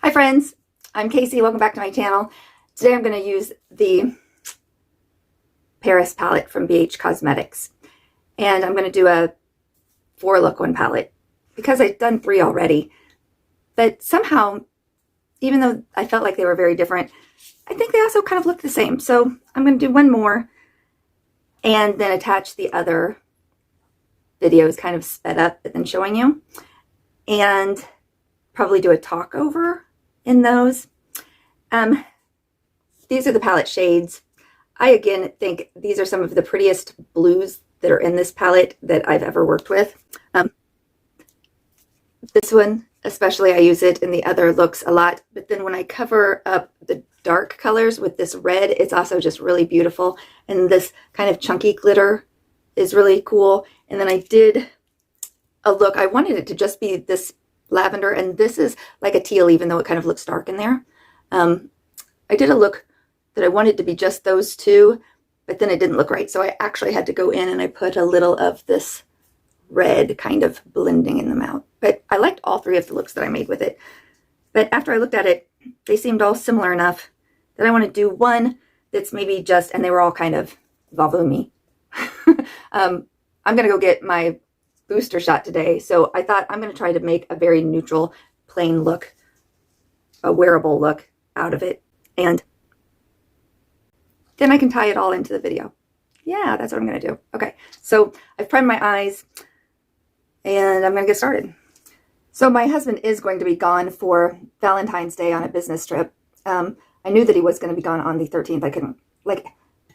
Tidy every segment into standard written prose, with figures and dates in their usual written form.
Hi friends, I'm Casey. Welcome back to my channel. Today I'm going to use the Paris palette from BH Cosmetics. And I'm going to do a 4-look one palette because I've done 3 already. But somehow, even though I felt like they were very different, I think they also kind of look the same. So I'm going to do one more and then attach the other videos kind of sped up but then showing you. And probably do a talk over in those. These are the palette shades. I again think these are some of the prettiest blues that are in this palette that I've ever worked with. This one especially, I use it in the other looks a lot, but then when I cover up the dark colors with this red, it's also just really beautiful. And this kind of chunky glitter is really cool. And then I did a look, I wanted it to just be this lavender, and this is like a teal, even though it kind of looks dark in there. I did a look that I wanted to be just those two, but then it didn't look right. So I actually had to go in and I put a little of this red kind of blending in them out. But I liked all 3 of the looks that I made with it. But after I looked at it, they seemed all similar enough that I want to do one that's maybe just, and they were all kind of Vavoom-y. I'm going to go get my booster shot today, so I thought I'm going to try to make a very neutral, plain look, a wearable look out of it, and then I can tie it all into the video. Yeah, that's what I'm going to do. Okay, so I've primed my eyes, and I'm going to get started. So my husband is going to be gone for Valentine's Day on a business trip. I knew that he was going to be gone on the 13th. I couldn't,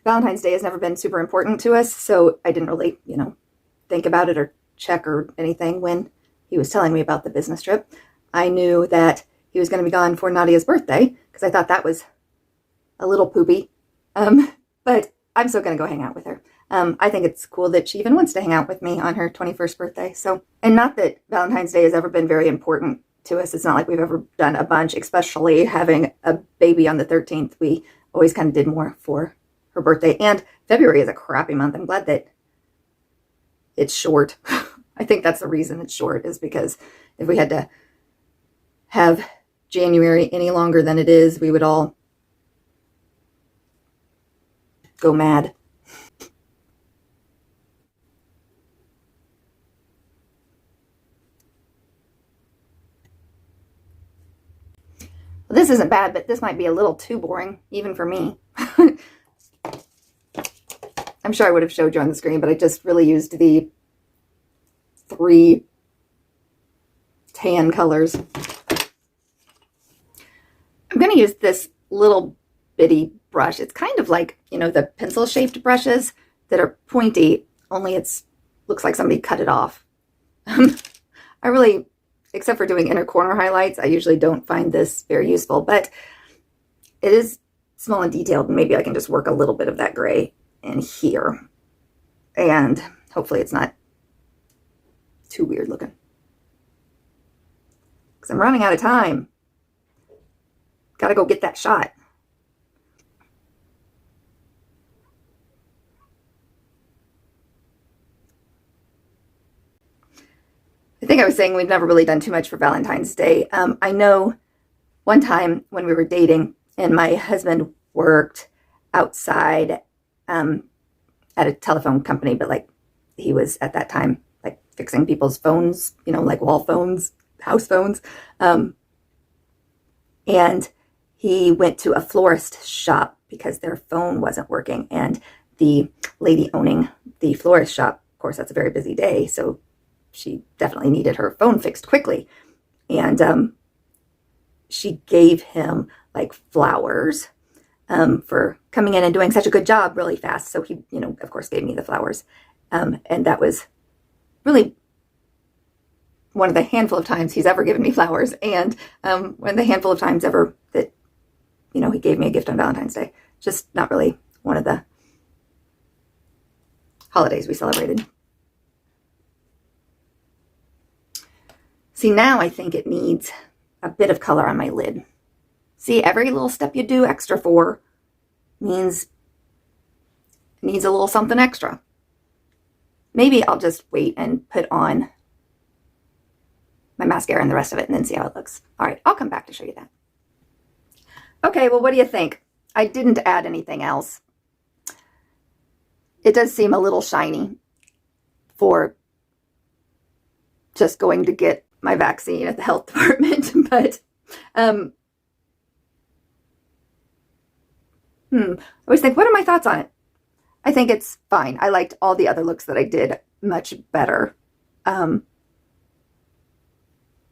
Valentine's Day has never been super important to us, so I didn't really, think about it or check or anything when he was telling me about the business trip. I knew that he was going to be gone for Nadia's birthday because I thought that was a little poopy. But I'm still going to go hang out with her. I think it's cool that she even wants to hang out with me on her 21st birthday. So, and not that Valentine's Day has ever been very important to us. It's not like we've ever done a bunch, especially having a baby on the 13th. We always kind of did more for her birthday. And February is a crappy month. I'm glad that it's short. I think that's the reason it's short, is because if we had to have January any longer than it is, we would all go mad. Well, this isn't bad, but this might be a little too boring, even for me. I'm sure I would have showed you on the screen, but I just really used the 3 tan colors. I'm going to use this little bitty brush. It's kind of like, the pencil-shaped brushes that are pointy, only it's looks like somebody cut it off. I really, except for doing inner corner highlights, I usually don't find this very useful, but it is small and detailed, and maybe I can just work a little bit of that gray in here, and hopefully it's not too weird looking, because I'm running out of time. Gotta go get that shot. I think I was saying we've never really done too much for Valentine's Day. I know one time when we were dating and my husband worked outside at a telephone company, but he was at that time fixing people's phones, like wall phones, house phones. And he went to a florist shop because their phone wasn't working. And the lady owning the florist shop, of course, that's a very busy day, so she definitely needed her phone fixed quickly. And she gave him flowers for coming in and doing such a good job really fast. So he, of course, gave me the flowers. And that was really one of the handful of times he's ever given me flowers, and one of the handful of times ever that, he gave me a gift on Valentine's Day. Just not really one of the holidays we celebrated. See, now I think it needs a bit of color on my lid. See, every little step you do extra for means it needs a little something extra. Maybe I'll just wait and put on my mascara and the rest of it and then see how it looks. All right, I'll come back to show you that. Okay, well, what do you think? I didn't add anything else. It does seem a little shiny for just going to get my vaccine at the health department, but I always think, what are my thoughts on it? I think it's fine. I liked all the other looks that I did much better.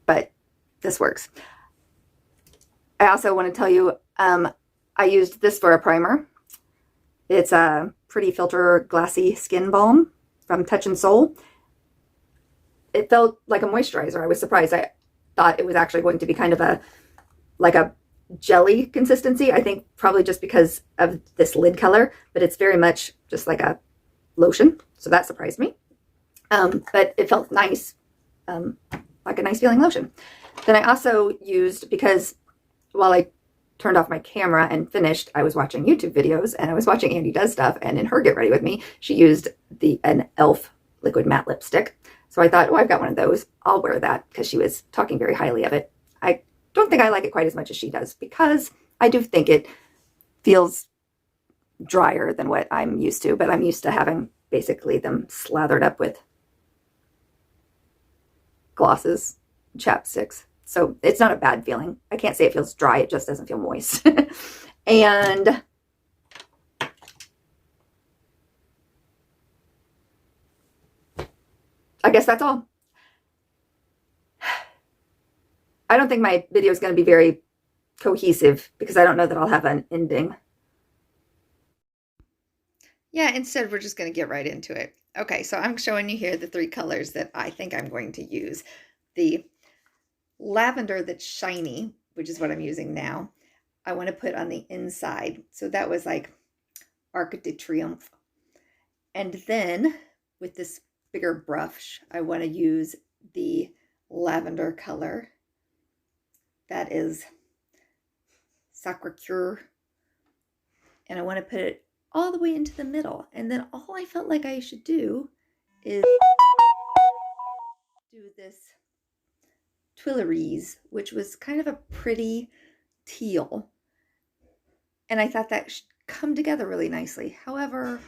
But this works. I also want to tell you, I used this for a primer. It's a Pretty Filter Glassy Skin Balm from Touch in Sol. It felt like a moisturizer. I was surprised. I thought it was actually going to be kind of like a jelly consistency. I think probably just because of this lid color, but it's very much just like a lotion. So that surprised me. But it felt nice, like a nice feeling lotion. Then I also used, because while I turned off my camera and finished, I was watching YouTube videos and I was watching Andy Does Stuff, and in her Get Ready With Me, she used an e.l.f. liquid matte lipstick. So I thought, oh, I've got one of those. I'll wear that, because she was talking very highly of it. I don't think I like it quite as much as she does, because I do think it feels drier than what I'm used to, but I'm used to having basically them slathered up with glosses, chapsticks. So it's not a bad feeling. I can't say it feels dry. It just doesn't feel moist. And I guess that's all. I don't think my video is going to be very cohesive, because I don't know that I'll have an ending. Yeah, instead we're just going to get right into it. Okay, so I'm showing you here the 3 colors that I think I'm going to use. The lavender that's shiny, which is what I'm using now, I want to put on the inside. So that was like Arc de Triomphe. And then with this bigger brush, I want to use the lavender color. That is Sacre Coeur. And I want to put it all the way into the middle. And then all I felt like I should do is do this Tuileries, which was kind of a pretty teal. And I thought that should come together really nicely. However,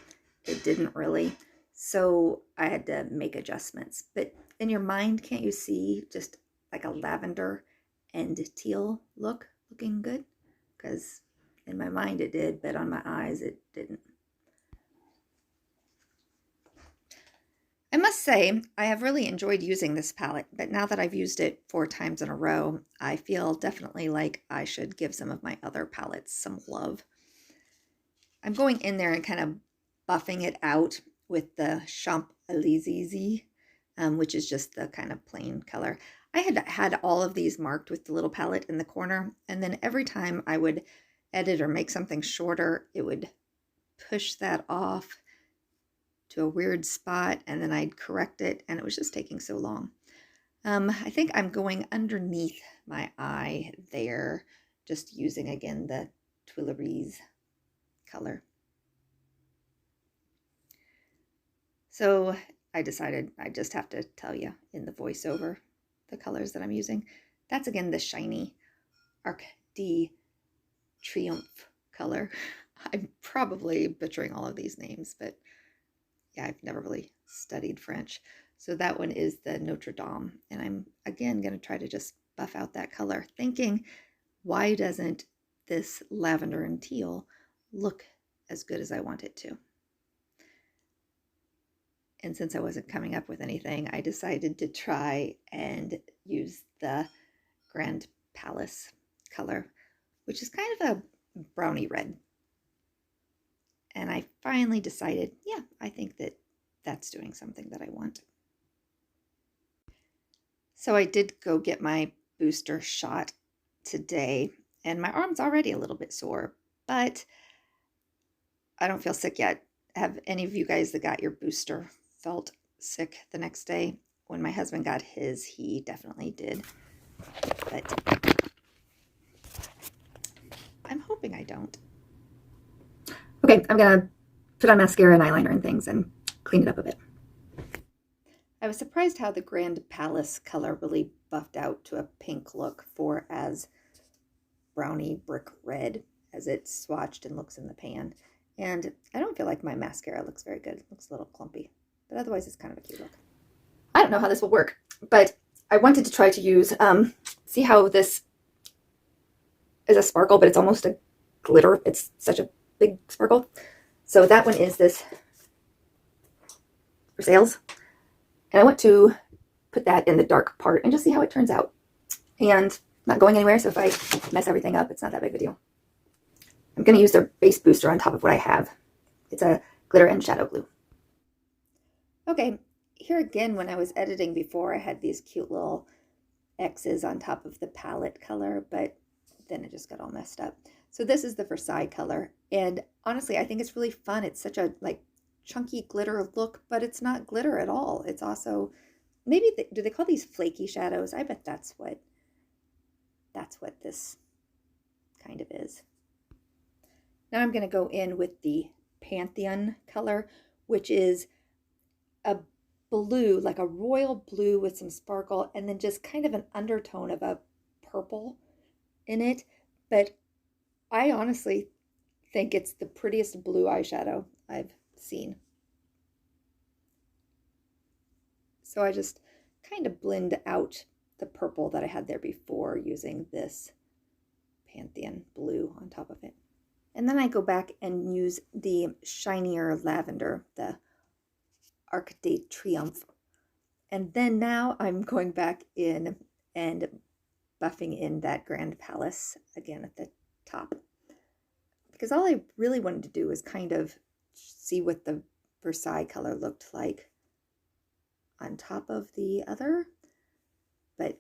it didn't really. So I had to make adjustments. But in your mind, can't you see just like a lavender and teal looking good? Because in my mind it did, but on my eyes it didn't. I must say, I have really enjoyed using this palette, but now that I've used it 4 times in a row, I feel definitely like I should give some of my other palettes some love. I'm going in there and kind of buffing it out with the Champs-Élysées, which is just the kind of plain color. I had all of these marked with the little palette in the corner, and then every time I would edit or make something shorter, it would push that off to a weird spot, and then I'd correct it, and it was just taking so long. I think I'm going underneath my eye there, just using again the Tuileries color. So I decided I just have to tell you in the voiceover the colors that I'm using. That's again the shiny Arc de Triomphe color. I'm probably butchering all of these names, but yeah, I've never really studied French. So that one is the Notre Dame. And I'm, again, going to try to just buff out that color, thinking, why doesn't this lavender and teal look as good as I want it to? And since I wasn't coming up with anything, I decided to try and use the Grand Palace color, which is kind of a brownie red. And I finally decided, yeah, I think that that's doing something that I want. So I did go get my booster shot today, and my arm's already a little bit sore, but I don't feel sick yet. Have any of you guys that got your booster felt sick the next day? When my husband got his, he definitely did. But I'm hoping I don't. Okay, I'm going to put on mascara and eyeliner and things and clean it up a bit. I was surprised how the Grand Palace color really buffed out to a pink look for as brownie brick red as it's swatched and looks in the pan. And I don't feel like my mascara looks very good. It looks a little clumpy, but otherwise it's kind of a cute look. I don't know how this will work, but I wanted to try to use, see how this is a sparkle, but it's almost a glitter. It's such a big sparkle. So that one is this for sales. And I want to put that in the dark part and just see how it turns out. And not going anywhere, so if I mess everything up, it's not that big of a deal. I'm going to use their base booster on top of what I have. It's a glitter and shadow glue. Okay, here again, when I was editing before, I had these cute little X's on top of the palette color, but then it just got all messed up. So this is the Versailles color, and honestly, I think it's really fun. It's such a like chunky glitter look, but it's not glitter at all. It's also, maybe, do they call these flaky shadows? I bet that's what this kind of is. Now I'm going to go in with the Pantheon color, which is a blue, like a royal blue with some sparkle, and then just kind of an undertone of a purple in it. But I honestly think it's the prettiest blue eyeshadow I've seen. So I just kind of blend out the purple that I had there before using this Pantheon blue on top of it. And then I go back and use the shinier lavender, the Arc de Triomphe. And then now I'm going back in and buffing in that Grand Palace again at the top. Because all I really wanted to do was kind of see what the Versailles color looked like on top of the other. But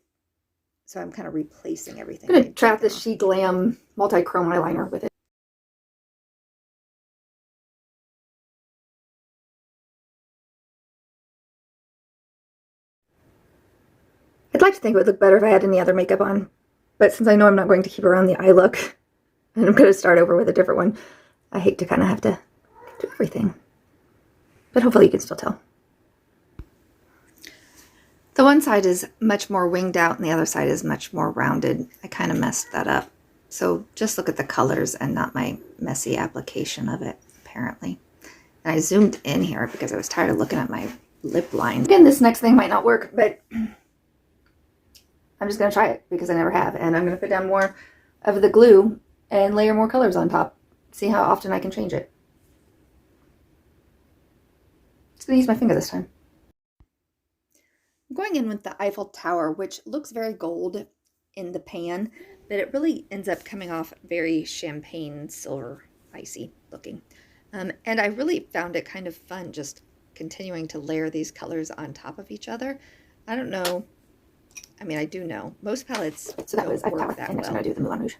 so I'm kind of replacing everything. I'm going to trap the She Glam multi-chrome eyeliner with it. I'd like to think it would look better if I had any other makeup on, but since I know I'm not going to keep her on the eye look, and I'm going to start over with a different one, I hate to kind of have to do everything. But hopefully you can still tell. The one side is much more winged out and the other side is much more rounded. I kind of messed that up. So just look at the colors and not my messy application of it, apparently. And I zoomed in here because I was tired of looking at my lip line. Again, this next thing might not work, but I'm just going to try it because I never have. And I'm going to put down more of the glue and layer more colors on top. See how often I can change it. Just going to use my finger this time. I'm going in with the Eiffel Tower, which looks very gold in the pan, but it really ends up coming off very champagne silver icy looking. And I really found it kind of fun just continuing to layer these colors on top of each other. I don't know. I mean, I do know. Most palettes don't work that well. Next I'm going to do the Moulin Rouge.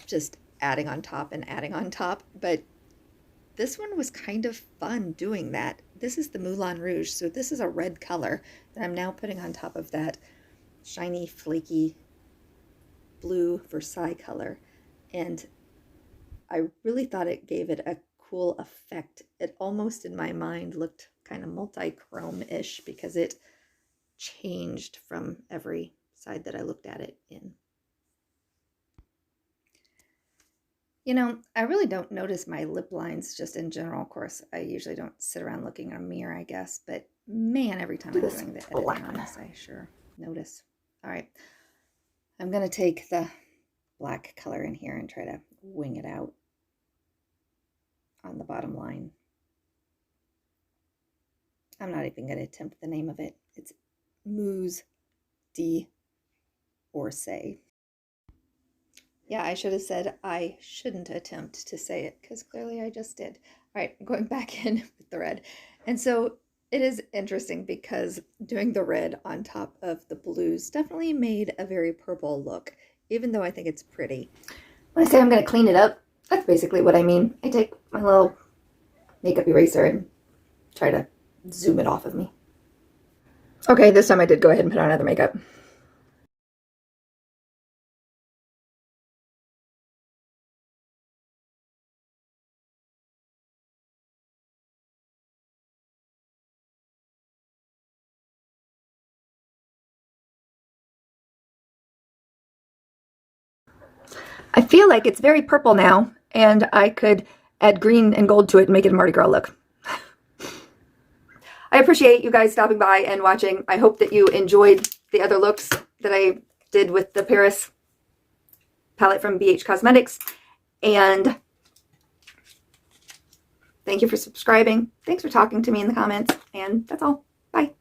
Just adding on top and adding on top. But this one was kind of fun doing that. This is the Moulin Rouge. So this is a red color that I'm now putting on top of that shiny, flaky blue Versailles color. And I really thought it gave it a cool effect. It almost, in my mind, looked kind of multi-chrome-ish because it changed from every side that I looked at it in. You know, I really don't notice my lip lines just in general. Of course, I usually don't sit around looking in a mirror, I guess. But man, every time I'm doing the editing on this, I sure notice. All right. I'm going to take the black color in here and try to wing it out on the bottom line. I'm not even going to attempt the name of it. It's Mousse d'Orsay. Yeah, I should have said I shouldn't attempt to say it because clearly I just did. All right, I'm going back in with the red. And so it is interesting because doing the red on top of the blues definitely made a very purple look, even though I think it's pretty. When I say I'm going to clean it up, that's basically what I mean. I take my little makeup eraser and try to zoom it off of me. Okay, this time I did go ahead and put on other makeup. I feel like it's very purple now, and I could add green and gold to it and make it a Mardi Gras look. I appreciate you guys stopping by and watching. I hope that you enjoyed the other looks that I did with the Paris palette from BH Cosmetics. And thank you for subscribing. Thanks for talking to me in the comments. And that's all. Bye.